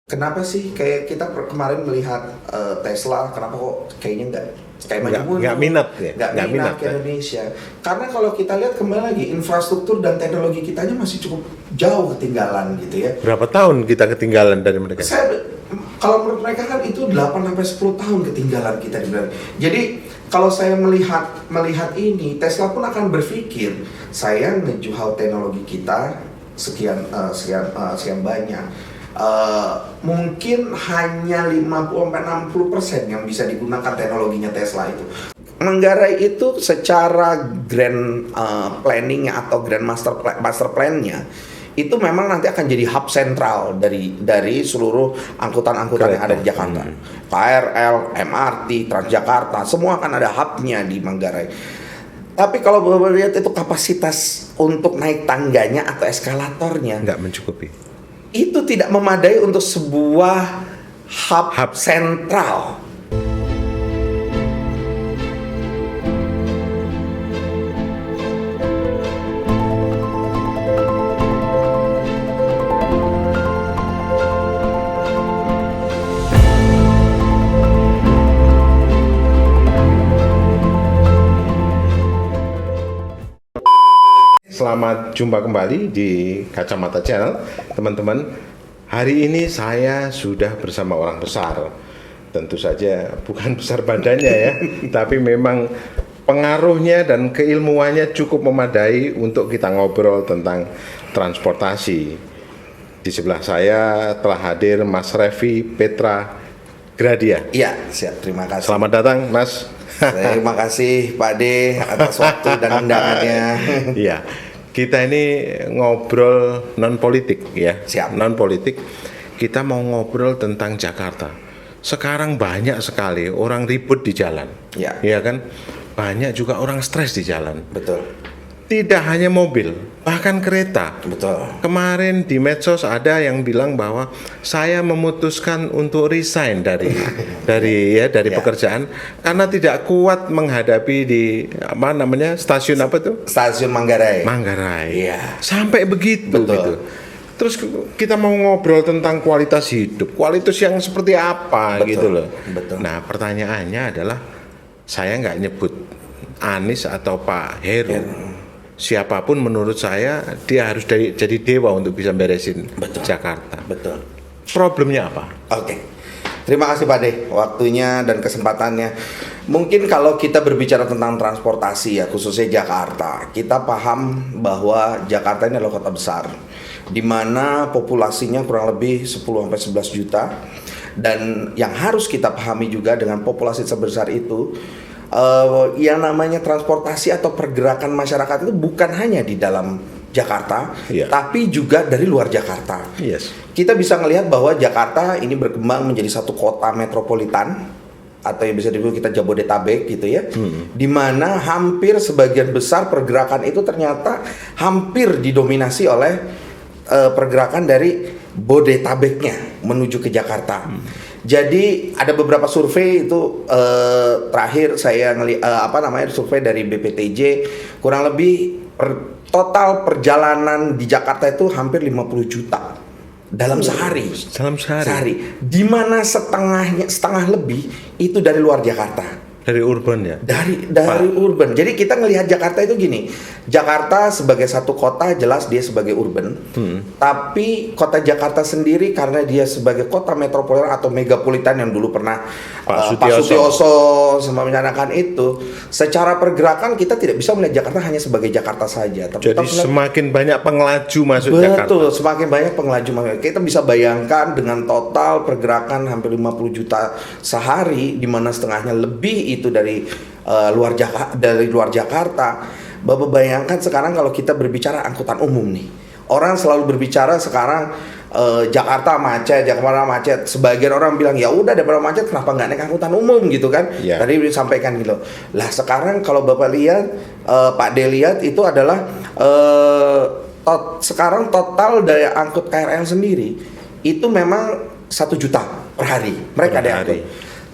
Kenapa sih kayak kita kemarin melihat Tesla, kenapa kok kayaknya kayak maju nggak minat ya? nggak minat ke Indonesia? Karena kalau kita lihat kembali lagi infrastruktur dan teknologi kitanya masih cukup jauh ketinggalan gitu ya. Berapa tahun kita ketinggalan dari mereka? Kalau menurut mereka kan itu 8-10 tahun ketinggalan kita di belakang. Jadi kalau saya melihat ini, Tesla pun akan berpikir, saya ngejual teknologi kita sekian banyak. Mungkin hanya 50-60% yang bisa digunakan teknologinya Tesla itu. Manggarai itu secara grand planning atau grand master plan-nya itu memang nanti akan jadi hub sentral dari seluruh angkutan-angkutan yang ada di Jakarta. KRL, MRT, Transjakarta, semua akan ada hubnya di Manggarai. Tapi kalau Bapak lihat itu kapasitas untuk naik tangganya atau eskalatornya nggak mencukupi. Itu tidak memadai untuk sebuah hub sentral. Selamat jumpa kembali di Kacamata Channel, teman-teman. Hari ini saya sudah bersama orang besar. Tentu saja bukan besar badannya ya, tapi memang pengaruhnya dan keilmuannya cukup memadai untuk kita ngobrol tentang transportasi. Di sebelah saya telah hadir Mas Revi Petra Gradia. Iya, siap. Terima kasih. Selamat datang, Mas. Terima kasih Pak D atas waktu dan undangannya. Iya, kita ini ngobrol non politik ya. Siap. Non politik. Kita mau ngobrol tentang Jakarta. Sekarang banyak sekali orang ribut di jalan. Ya. Iya kan? Banyak juga orang stres di jalan. Betul. Tidak hanya mobil, bahkan kereta. Betul. Kemarin di medsos ada yang bilang bahwa saya memutuskan untuk resign dari pekerjaan karena tidak kuat menghadapi di stasiun apa tuh? Stasiun Manggarai. Iya. Sampai begitu. Betul. Gitu. Terus kita mau ngobrol tentang kualitas hidup, kualitas yang seperti apa. Betul. Gitu loh. Betul. Nah pertanyaannya adalah, saya nggak nyebut Anies atau Pak Heru. Siapapun menurut saya dia harus jadi dewa untuk bisa beresin Jakarta. Betul. Problemnya apa? Oke. Terima kasih Pak De, waktunya dan kesempatannya. Mungkin kalau kita berbicara tentang transportasi ya, khususnya Jakarta, kita paham bahwa Jakarta ini adalah kota besar, di mana populasinya kurang lebih 10-11 juta. Dan yang harus kita pahami juga dengan populasi sebesar itu, yang namanya transportasi atau pergerakan masyarakat itu bukan hanya di dalam Jakarta, tapi juga dari luar Jakarta. Yes. Kita bisa melihat bahwa Jakarta ini berkembang menjadi satu kota metropolitan atau yang bisa disebut kita Jabodetabek gitu ya, di mana hampir sebagian besar pergerakan itu ternyata hampir didominasi oleh pergerakan dari Bodetabeknya menuju ke Jakarta. Jadi ada beberapa survei itu terakhir saya survei dari BPTJ, kurang lebih total perjalanan di Jakarta itu hampir 50 juta dalam sehari. Di mana setengah lebih itu dari luar Jakarta. Dari urban ya? Dari urban. Jadi kita ngelihat Jakarta itu gini. Jakarta sebagai satu kota jelas dia sebagai urban. Tapi kota Jakarta sendiri karena dia sebagai kota metropolitan atau megapolitan yang dulu pernah Pak Sutioso mencanangkan itu, secara pergerakan kita tidak bisa melihat Jakarta hanya sebagai Jakarta saja. Tapi jadi semakin banyak pengelaju masuk Jakarta. Betul, semakin banyak pengelaju masuk. Kita bisa bayangkan dengan total pergerakan hampir 50 juta sehari, di mana setengahnya lebih itu dari luar Jakarta. Bapak bayangkan sekarang kalau kita berbicara angkutan umum nih, orang selalu berbicara sekarang Jakarta macet. Sebagian orang bilang ya udah daripada macet kenapa nggak naik angkutan umum gitu kan? Tadi disampaikan gitu. Lah sekarang kalau Bapak lihat, Pak De lihat itu adalah sekarang total daya angkut KRL sendiri itu memang 1 juta per hari. Mereka ada angkut.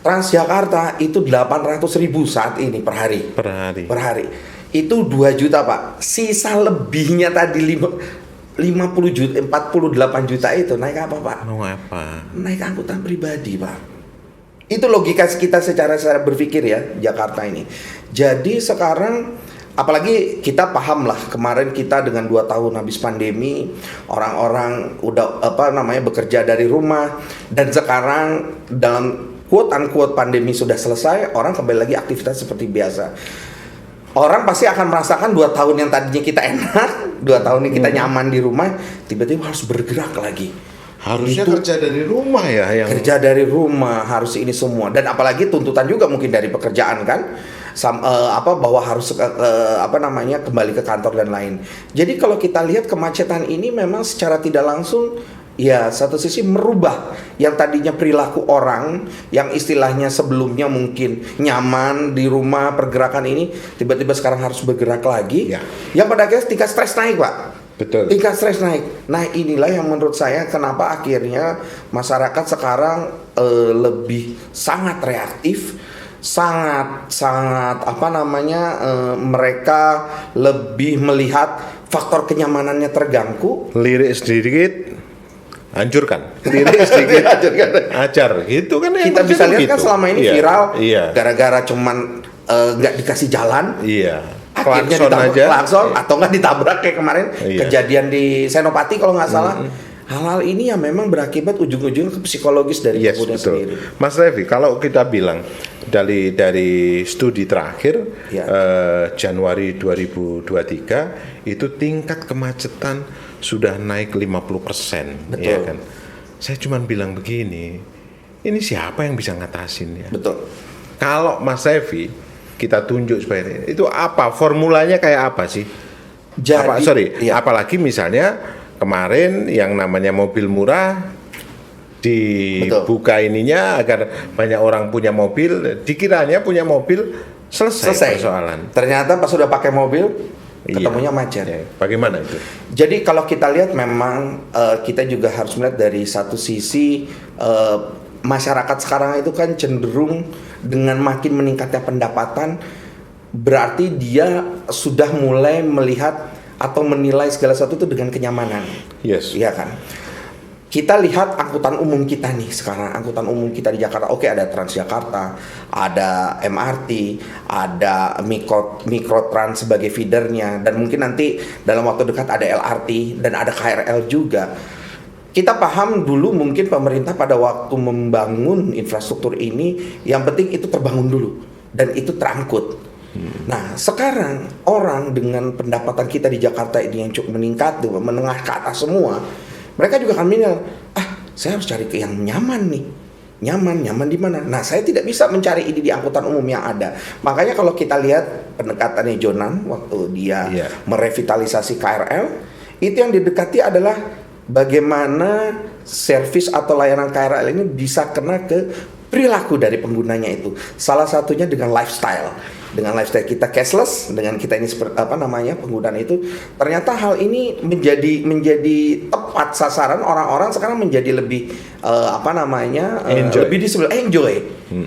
Transjakarta itu 800.000 saat ini per hari. Itu 2 juta Pak. Sisa lebihnya tadi 5 50 juta, 48 juta itu naik apa Pak? Mau apa? Naik angkutan pribadi Pak. Itu logika kita secara berpikir ya Jakarta ini. Jadi sekarang apalagi kita paham lah kemarin kita dengan 2 tahun habis pandemi orang-orang udah bekerja dari rumah dan sekarang dalam quote unquote pandemi sudah selesai, orang kembali lagi aktivitas seperti biasa. Orang pasti akan merasakan 2 tahun yang tadinya kita enak, 2 tahun ini kita nyaman di rumah, tiba-tiba harus bergerak lagi. Harusnya Itu kerja dari rumah ya yang kerja dari rumah harus ini semua, dan apalagi tuntutan juga mungkin dari pekerjaan kan, bahwa harus kembali ke kantor dan lain. Jadi kalau kita lihat kemacetan ini memang secara tidak langsung ya satu sisi merubah yang tadinya perilaku orang yang istilahnya sebelumnya mungkin nyaman di rumah, pergerakan ini tiba-tiba sekarang harus bergerak lagi Ya. yang pada akhirnya tingkat stres naik Pak. betul. Tingkat stres naik. Nah inilah yang menurut saya kenapa akhirnya masyarakat sekarang lebih sangat reaktif, sangat mereka lebih melihat faktor kenyamanannya terganggu. Lirik sedikit hancurkan. Lirik sedikit ajar. Gitu kan yang Kita bisa terjadi lihat kan gitu. selama ini Iya, viral Iya. gara-gara cuman nggak dikasih jalan. Iya. Akhirnya Klakson ditabrak aja. klakson, atau nggak ditabrak kayak kemarin Iya. kejadian di Senopati kalau nggak salah. Hal-hal ini yang memang berakibat ujung-ujungnya ke psikologis dari Yes, pengguna betul. sendiri. Mas Revi, kalau kita bilang dari studi terakhir Ya. Januari 2023 itu tingkat kemacetan sudah naik 50%, Betul. ya kan? Saya cuma bilang begini, ini siapa yang bisa ngatasin ya? Betul. Kalau Mas Revi kita tunjuk supaya itu apa formulanya kayak apa sih? Jadi, iya. Apalagi misalnya kemarin yang namanya mobil murah dibuka ininya agar banyak orang punya mobil, dikiranya punya mobil selesai persoalan. Ternyata pas sudah pakai mobil ketemunya Iya. macet. Ya, bagaimana itu? Jadi kalau kita lihat memang kita juga harus melihat dari satu sisi masyarakat sekarang itu kan cenderung dengan makin meningkatnya pendapatan, berarti dia sudah mulai melihat atau menilai segala sesuatu itu dengan kenyamanan. Yes. Iya kan? Kita lihat angkutan umum kita nih sekarang, angkutan umum kita di Jakarta, oke ada Transjakarta, ada MRT, ada Mikrotrans sebagai feedernya, dan mungkin nanti dalam waktu dekat ada LRT dan ada KRL juga. Kita paham dulu mungkin pemerintah pada waktu membangun infrastruktur ini, yang penting itu terbangun dulu dan itu terangkut. Nah sekarang orang dengan pendapatan kita di Jakarta ini yang cukup meningkat, menengah ke atas semua, mereka juga akan bilang, saya harus cari ke yang nyaman nih. Nyaman di mana? Nah, saya tidak bisa mencari ini di angkutan umum yang ada. Makanya kalau kita lihat pendekatannya Jonan waktu dia merevitalisasi KRL, itu yang didekati adalah bagaimana servis atau layanan KRL ini bisa kena ke perilaku dari penggunanya itu. Salah satunya dengan lifestyle. Dengan lifestyle kita cashless, dengan kita ini penggunaan itu, ternyata hal ini menjadi tepat sasaran orang-orang sekarang menjadi lebih lebih disebut enjoy.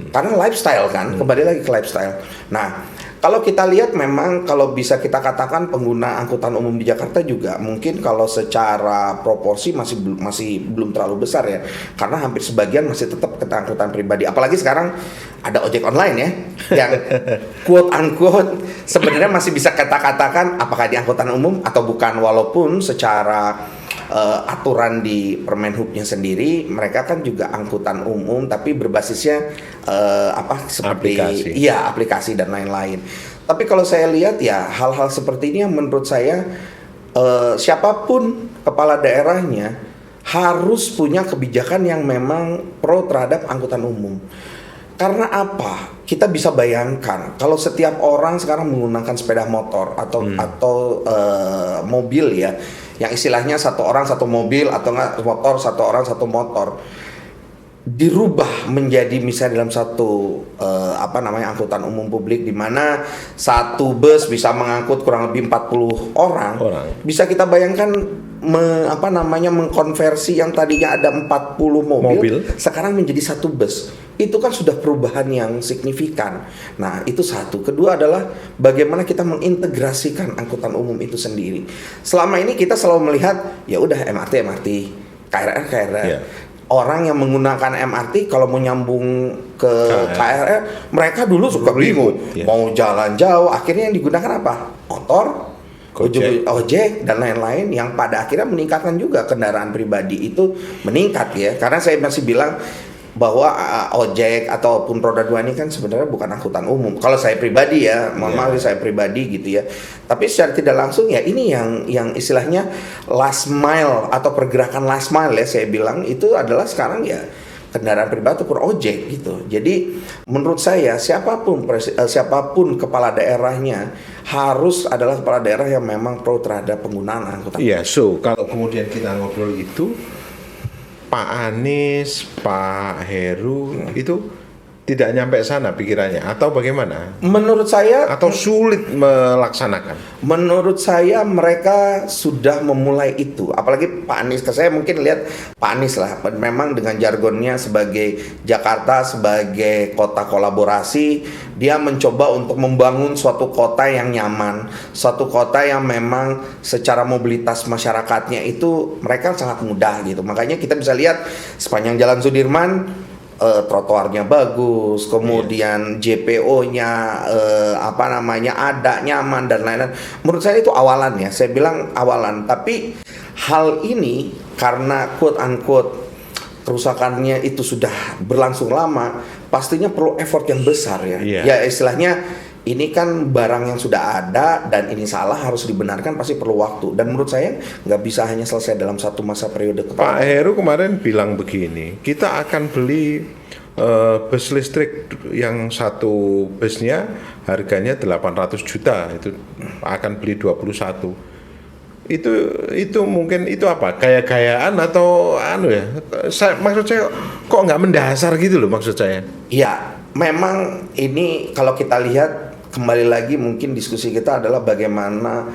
Karena lifestyle kan, kembali lagi ke lifestyle. Nah, kalau kita lihat memang kalau bisa kita katakan pengguna angkutan umum di Jakarta juga mungkin kalau secara proporsi masih belum terlalu besar ya, karena hampir sebagian masih tetap ke angkutan pribadi. Apalagi sekarang ada ojek online ya, yang quote unquote sebenarnya masih bisa kita katakan apakah di angkutan umum atau bukan, walaupun secara aturan di Permenhubnya sendiri mereka kan juga angkutan umum tapi berbasisnya seperti aplikasi dan lain-lain. Tapi kalau saya lihat ya hal-hal seperti ini yang menurut saya siapapun kepala daerahnya harus punya kebijakan yang memang pro terhadap angkutan umum. Karena apa? Kita bisa bayangkan kalau setiap orang sekarang menggunakan sepeda motor atau mobil ya, yang istilahnya satu orang satu mobil atau enggak motor satu orang satu motor, dirubah menjadi misalnya dalam satu angkutan umum publik di mana satu bus bisa mengangkut kurang lebih 40 orang. Bisa kita bayangkan mengkonversi yang tadinya ada 40 mobil sekarang menjadi satu bus. itu kan sudah perubahan yang signifikan. Nah, itu satu. Kedua adalah bagaimana kita mengintegrasikan angkutan umum itu sendiri. Selama ini kita selalu melihat ya udah MRT, KRL. Iya. Orang yang menggunakan MRT kalau mau nyambung ke KRL, mereka dulu suka bingung. Iya. Mau jalan jauh, akhirnya yang digunakan apa? Motor, ojek dan lain-lain, yang pada akhirnya meningkatkan juga kendaraan pribadi itu meningkat ya. Karena saya masih bilang bahwa ojek ataupun roda 2 ini kan sebenarnya bukan angkutan umum. Kalau saya pribadi ya, mohon maaf saya pribadi gitu ya. Tapi secara tidak langsung ya ini yang istilahnya last mile atau pergerakan last mile ya saya bilang itu adalah sekarang ya kendaraan pribadi ataupun ojek gitu. Jadi menurut saya siapapun kepala daerahnya harus adalah kepala daerah yang memang pro terhadap penggunaan angkutan. Iya, so kalau kemudian kita ngobrol itu Pak Anies, Pak Heru itu tidak nyampe sana pikirannya atau bagaimana? Menurut saya Atau sulit melaksanakan? Menurut saya mereka sudah memulai itu. Apalagi Pak Anies, saya mungkin lihat Pak Anies lah, memang dengan jargonnya sebagai Jakarta sebagai kota kolaborasi, dia mencoba untuk membangun suatu kota yang nyaman, suatu kota yang memang secara mobilitas masyarakatnya itu mereka sangat mudah gitu. Makanya kita bisa lihat sepanjang Jalan Sudirman trotoarnya bagus, kemudian JPO-nya ada nyaman dan lain-lain. Menurut saya itu awalan ya, saya bilang awalan. Tapi hal ini karena quote unquote kerusakannya itu sudah berlangsung lama, pastinya perlu effort yang besar ya. Ya istilahnya ini kan barang yang sudah ada dan ini salah harus dibenarkan, pasti perlu waktu. Dan menurut saya nggak bisa hanya selesai dalam satu masa periode. Pak Heru kemarin bilang begini, kita akan beli bus listrik yang satu busnya harganya 800 juta, itu akan beli 21. Itu mungkin itu apa? Gaya-gayaan atau maksud saya kok nggak mendasar gitu loh maksud saya. Iya, memang ini kalau kita lihat kembali lagi mungkin diskusi kita adalah bagaimana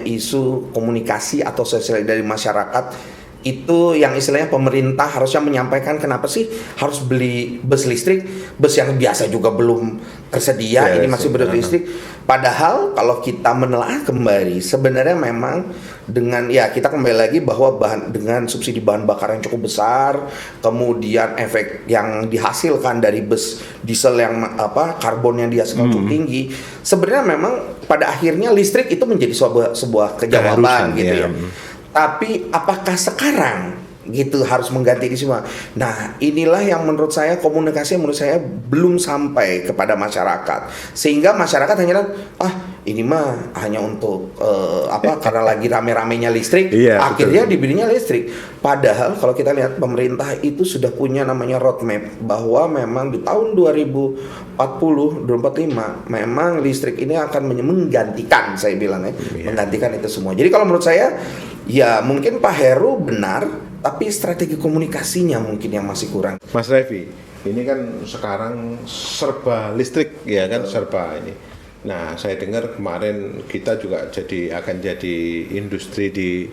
isu komunikasi atau sosial dari masyarakat itu yang istilahnya pemerintah harusnya menyampaikan kenapa sih harus beli bus listrik, bus yang biasa juga belum tersedia, ini masih bus listrik. Padahal kalau kita menelaah kembali sebenarnya memang dengan kita kembali lagi bahwa dengan subsidi bahan bakar yang cukup besar, kemudian efek yang dihasilkan dari bus diesel yang karbon yang dihasilkan cukup tinggi, sebenarnya memang pada akhirnya listrik itu menjadi sebuah kejawaban gitu ya. Tapi apakah sekarang gitu harus mengganti ini semua? Nah, inilah yang menurut saya komunikasi belum sampai kepada masyarakat. Sehingga masyarakat hanya ini mah hanya untuk karena lagi rame-ramenya listrik, akhirnya dibelinya listrik. Padahal kalau kita lihat pemerintah itu sudah punya namanya roadmap bahwa memang di tahun 2045 memang listrik ini akan menggantikan, saya bilang menggantikan itu semua. Jadi kalau menurut saya ya mungkin Pak Heru benar, tapi strategi komunikasinya mungkin yang masih kurang. Mas Revi, ini kan sekarang serba listrik ya kan, serba ini. Nah, saya dengar kemarin kita juga akan jadi industri di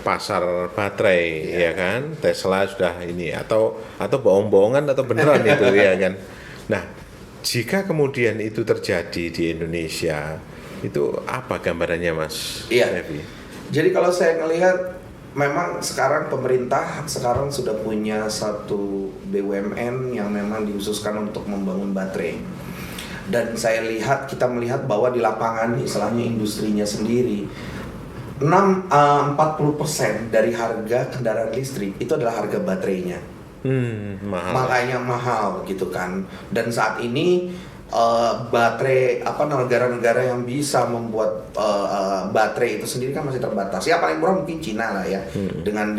pasar baterai ya kan. Tesla sudah ini atau bohong-bohongan atau beneran itu ya kan. Nah, jika kemudian itu terjadi di Indonesia, itu apa gambarannya Mas Revi? Jadi kalau saya melihat memang sekarang pemerintah sudah punya satu BUMN yang memang dikhususkan untuk membangun baterai. Dan kita melihat bahwa di lapangan istilahnya industrinya sendiri 40% dari harga kendaraan listrik itu adalah harga baterainya. Mahal. Makanya mahal gitu kan. Dan saat ini baterai negara-negara yang bisa membuat baterai itu sendiri kan masih terbatas. Ya paling murah mungkin Cina lah ya, dengan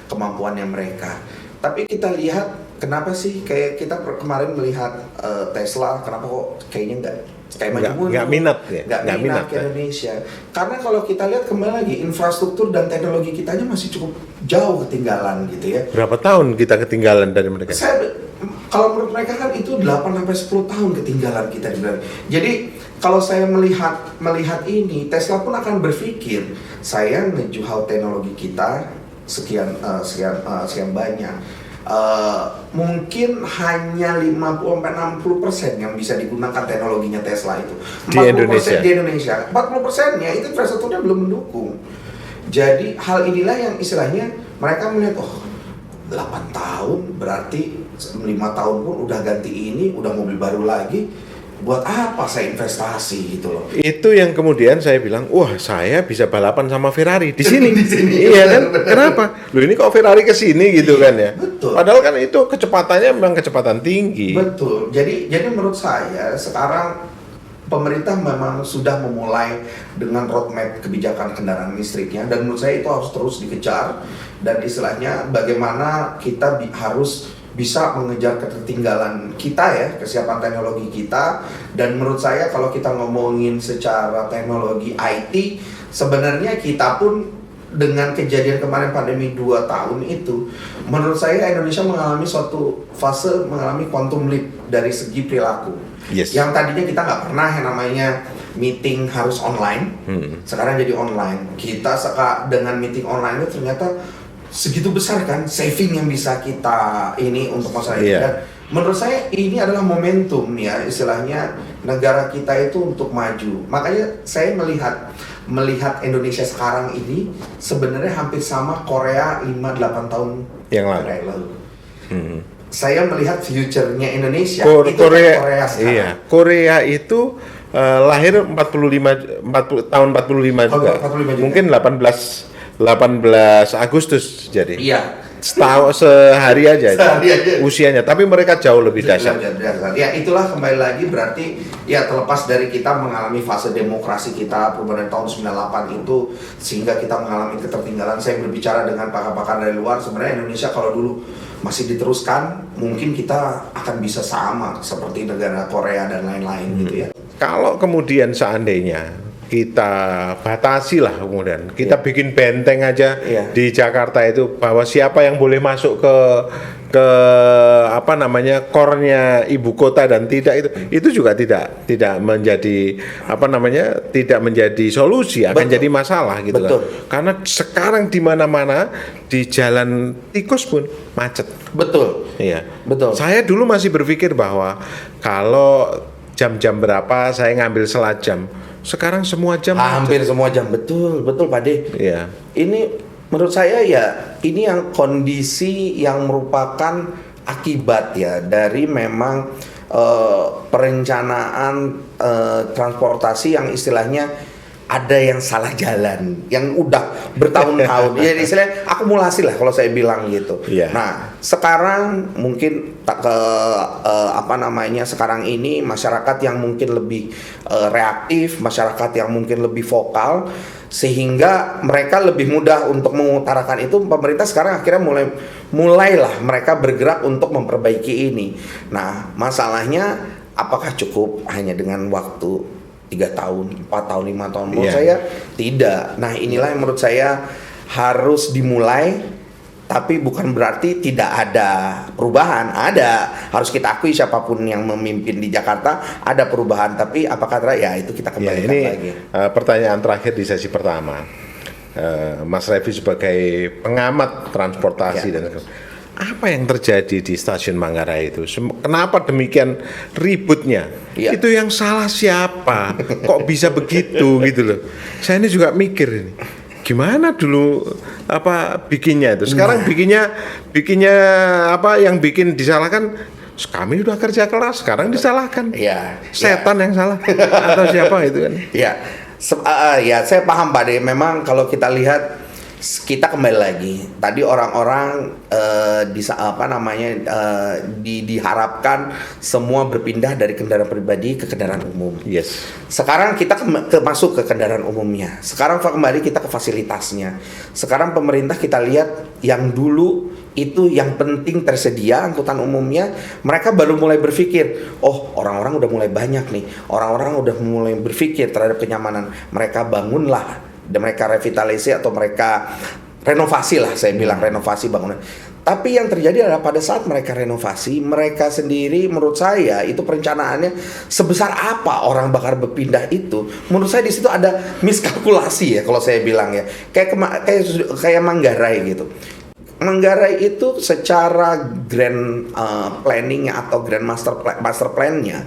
kemampuannya mereka. Tapi kita lihat kenapa sih kayak kita kemarin melihat Tesla, kenapa kok kayaknya nggak minat ke Indonesia. Karena kalau kita lihat kembali lagi infrastruktur dan teknologi kitanya masih cukup jauh ketinggalan gitu ya. Berapa tahun kita ketinggalan dari mereka? Kalau menurut mereka kan itu 8-10 tahun ketinggalan kita dibilang. Jadi kalau saya melihat ini, Tesla pun akan berpikir saya ngejual teknologi kita sekian banyak. mungkin hanya 50-60% yang bisa digunakan teknologinya Tesla itu. Di Indonesia. Di Indonesia. 40%-nya itu infrastrukturnya belum mendukung. Jadi hal inilah yang istilahnya mereka melihat, oh 8 tahun berarti 5 tahun pun udah ganti ini, udah mobil baru lagi. Buat apa saya investasi gitu loh. Itu yang kemudian saya bilang, wah saya bisa balapan sama Ferrari di sini. Di sini, Iya kan? benar. Kenapa? Loh ini kok Ferrari ke sini gitu kan ya? Betul. Padahal kan itu kecepatannya memang kecepatan tinggi. Betul. Jadi menurut saya sekarang pemerintah memang sudah memulai dengan roadmap kebijakan kendaraan listriknya, dan menurut saya itu harus terus dikejar, dan istilahnya bagaimana kita harus bisa mengejar ketertinggalan kita ya, kesiapan teknologi kita. Dan menurut saya kalau kita ngomongin secara teknologi IT, sebenarnya kita pun dengan kejadian kemarin pandemi 2 tahun itu, menurut saya Indonesia mengalami suatu fase mengalami quantum leap dari segi perilaku. Yes. Yang tadinya kita nggak pernah yang namanya meeting harus online, sekarang jadi online. Kita dengan meeting online itu ternyata segitu besar kan saving yang bisa kita ini untuk masalah ini. Dan menurut saya ini adalah momentum ya, istilahnya negara kita itu untuk maju. Makanya saya melihat Indonesia sekarang ini sebenarnya hampir sama Korea 5-8 tahun yang lalu. Saya melihat future-nya Indonesia itu Korea sekarang. Iya, Korea itu lahir 40 tahun 45 juga. 45 juga. Mungkin 18 Agustus jadi. Iya. Sehari aja Sehari aja. usianya, tapi mereka jauh lebih dahsyat. Ya itulah kembali lagi berarti ya terlepas dari kita mengalami fase demokrasi kita perubahan tahun 98 itu sehingga kita mengalami ketertinggalan. Saya berbicara dengan pakar-pakar dari luar, sebenarnya Indonesia kalau dulu masih diteruskan mungkin kita akan bisa sama seperti negara Korea dan lain-lain gitu ya. Kalau kemudian seandainya kita batasi lah, kemudian kita bikin benteng aja di Jakarta itu bahwa siapa yang boleh masuk ke apa namanya core-nya ibu kota dan tidak, itu juga tidak menjadi apa namanya, tidak menjadi solusi, akan jadi masalah gitu. Betul. Kan. Karena sekarang di mana-mana di jalan tikus pun macet. Betul. Iya. Betul. Saya dulu masih berpikir bahwa kalau jam-jam berapa saya ngambil selat jam. Sekarang semua jam hampir semua jam. Betul Pak De. Iya. Ini menurut saya ya ini yang kondisi yang merupakan akibat ya dari memang perencanaan transportasi yang istilahnya ada yang salah jalan, yang udah bertahun-tahun. Ya istilahnya akumulasi lah kalau saya bilang gitu. Yeah. Nah, sekarang mungkin sekarang ini masyarakat yang mungkin lebih reaktif, masyarakat yang mungkin lebih vokal, sehingga mereka lebih mudah untuk mengutarakan itu. Pemerintah sekarang akhirnya mulailah mereka bergerak untuk memperbaiki ini. Nah, masalahnya apakah cukup hanya dengan waktu 3 tahun, 4 tahun, 5 tahun? Menurut saya tidak. Nah, inilah yang menurut saya harus dimulai, tapi bukan berarti tidak ada perubahan. Ada, harus kita akui siapapun yang memimpin di Jakarta ada perubahan, tapi apakah ya itu kita kembalikan lagi. Pertanyaan terakhir di sesi pertama, Mas Revi sebagai pengamat transportasi dan apa yang terjadi di stasiun Manggarai itu? Kenapa demikian ributnya? Ya. Itu yang salah siapa? Kok bisa begitu gitu loh? Saya ini juga mikir ini. Gimana dulu bikinnya itu? Sekarang bikinnya apa yang bikin disalahkan? Kami udah kerja keras, sekarang disalahkan. Ya. Setan yang salah atau siapa itu kan? Ya. Ya, saya paham Pak De. Memang kalau kita lihat, kita kembali lagi tadi orang-orang diharapkan semua berpindah dari kendaraan pribadi ke kendaraan umum. Yes. Sekarang kita masuk ke kendaraan umumnya. Sekarang kembali kita ke fasilitasnya. Sekarang pemerintah kita lihat yang dulu itu yang penting tersedia angkutan umumnya, mereka baru mulai berpikir, oh orang-orang udah mulai banyak nih, orang-orang udah mulai berpikir terhadap kenyamanan, mereka bangunlah dan mereka revitalisasi atau mereka renovasi lah, saya bilang renovasi bangunan. Tapi yang terjadi adalah pada saat mereka renovasi, mereka sendiri menurut saya itu perencanaannya sebesar apa orang bakal berpindah itu. Menurut saya di situ ada miskalkulasi ya kalau saya bilang ya. Kayak Manggarai gitu. Manggarai itu secara grand planning atau grand master plan-nya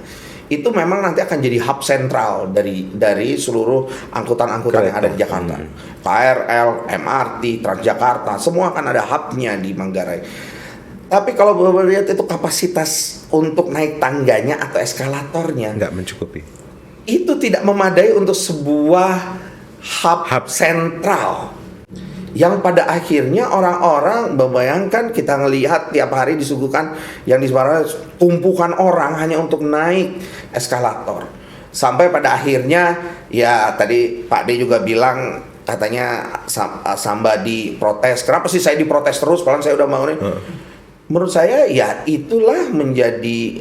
itu memang nanti akan jadi hub sentral dari seluruh angkutan-angkutan yang ada di Jakarta. KRL, MRT, Transjakarta, semua akan ada hubnya di Manggarai. Tapi kalau Bapak lihat itu kapasitas untuk naik tangganya atau eskalatornya nggak mencukupi. Itu tidak memadai untuk sebuah hub sentral. Yang pada akhirnya orang-orang membayangkan, kita ngelihat tiap hari disuguhkan yang di sebenarnya tumpukan orang hanya untuk naik eskalator. Sampai pada akhirnya ya tadi Pak D juga bilang katanya Samba diprotes. Kenapa sih saya diprotes terus padahal saya udah mau nih? Menurut saya ya itulah menjadi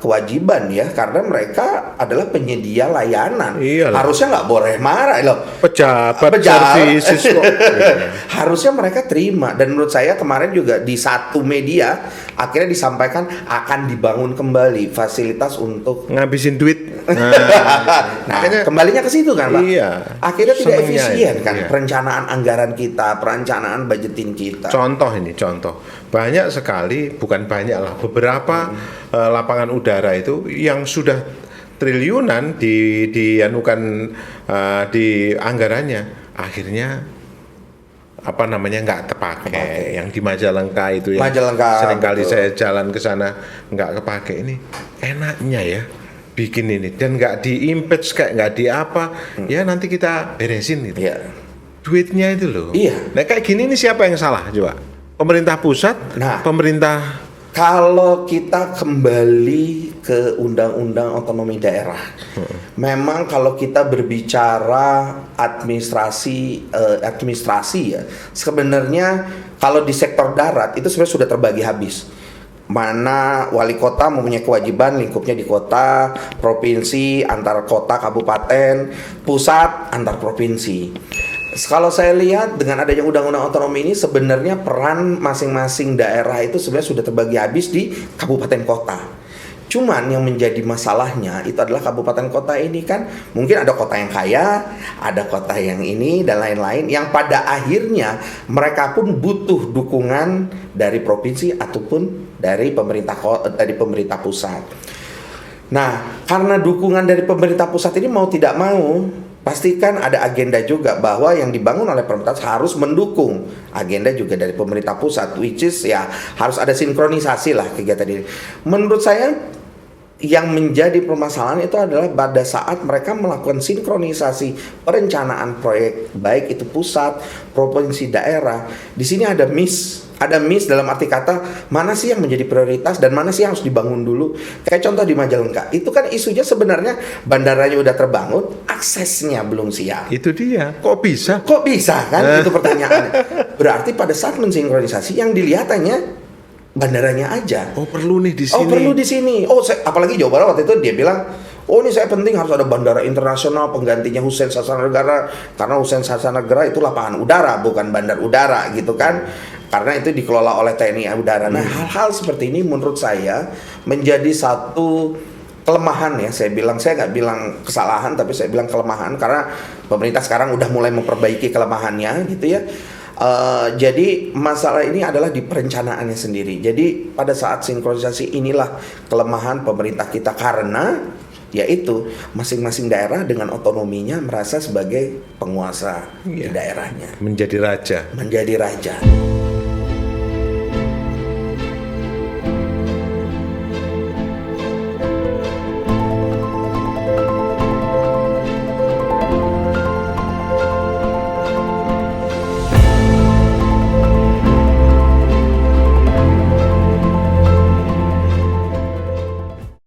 kewajiban ya, karena mereka adalah penyedia layanan. Iyalah. Harusnya nggak boleh marah loh. Pejabat services kok. Harusnya mereka terima. Dan menurut saya kemarin juga di satu media akhirnya disampaikan akan dibangun kembali fasilitas untuk Ngabisin duit. Nah, kembalinya ke situ kan, Pak. Iya. Akhirnya tidak Senengnya efisien itu, kan iya. perencanaan anggaran kita, perencanaan budgeting kita. Contoh banyak sekali, bukan banyak lah, beberapa lapangan udara itu yang sudah triliunan di anggarannya, akhirnya nggak terpakai. Yang di Majalengka itu ya, seringkali betul. saya jalan ke sana nggak kepake. Ini enaknya ya bikin ini dan nggak di-impeach kayak nggak di apa, ya nanti kita beresin gitu. Iya. Duitnya itu loh. Iya. Nah kayak gini ini siapa yang salah coba? Pemerintah pusat, pemerintah. Kalau kita kembali ke Undang-Undang Otonomi Daerah, memang kalau kita berbicara administrasi ya, sebenarnya kalau di sektor darat itu sebenarnya sudah terbagi habis. Mana wali kota mempunyai kewajiban lingkupnya di kota, provinsi, antar kota, kabupaten, pusat, antar provinsi. Kalau saya lihat dengan adanya undang-undang otonomi ini, sebenarnya peran masing-masing daerah itu sebenarnya sudah terbagi habis di kabupaten kota. Cuman yang menjadi masalahnya itu adalah kabupaten kota ini kan mungkin ada kota yang kaya, ada kota yang ini dan lain-lain, yang pada akhirnya mereka pun butuh dukungan dari provinsi ataupun dari pemerintah pusat. Nah, karena dukungan dari pemerintah pusat ini mau tidak mau, pastikan ada agenda juga bahwa yang dibangun oleh pemerintah harus mendukung agenda juga dari pemerintah pusat, which is ya harus ada sinkronisasi lah kegiatan ini. Menurut saya yang menjadi permasalahan itu adalah pada saat mereka melakukan sinkronisasi perencanaan proyek, baik itu pusat, provinsi, daerah. Di sini ada miss dalam arti kata mana sih yang menjadi prioritas dan mana sih yang harus dibangun dulu. Kayak contoh di Majalengka, itu kan isunya sebenarnya bandaranya udah terbangun, aksesnya belum siap. Itu dia, kok bisa kan? Itu pertanyaannya. Berarti pada saat mensinkronisasi yang dilihat hanya bandaranya aja. Oh perlu nih di sini. Apalagi Jawa Barat waktu itu dia bilang, ini saya penting harus ada bandara internasional penggantinya Hussein Sasranegara, karena Hussein Sasranegara itu lapangan udara bukan bandar udara gitu kan. Karena itu dikelola oleh TNI Udara. Nah, hal-hal seperti ini menurut saya menjadi satu kelemahan ya. Saya nggak bilang kesalahan, tapi saya bilang kelemahan karena pemerintah sekarang udah mulai memperbaiki kelemahannya gitu ya. Jadi masalah ini adalah di perencanaannya sendiri. Jadi pada saat sinkronisasi inilah kelemahan pemerintah kita, karena yaitu masing-masing daerah dengan otonominya merasa sebagai penguasa di daerahnya. Menjadi raja.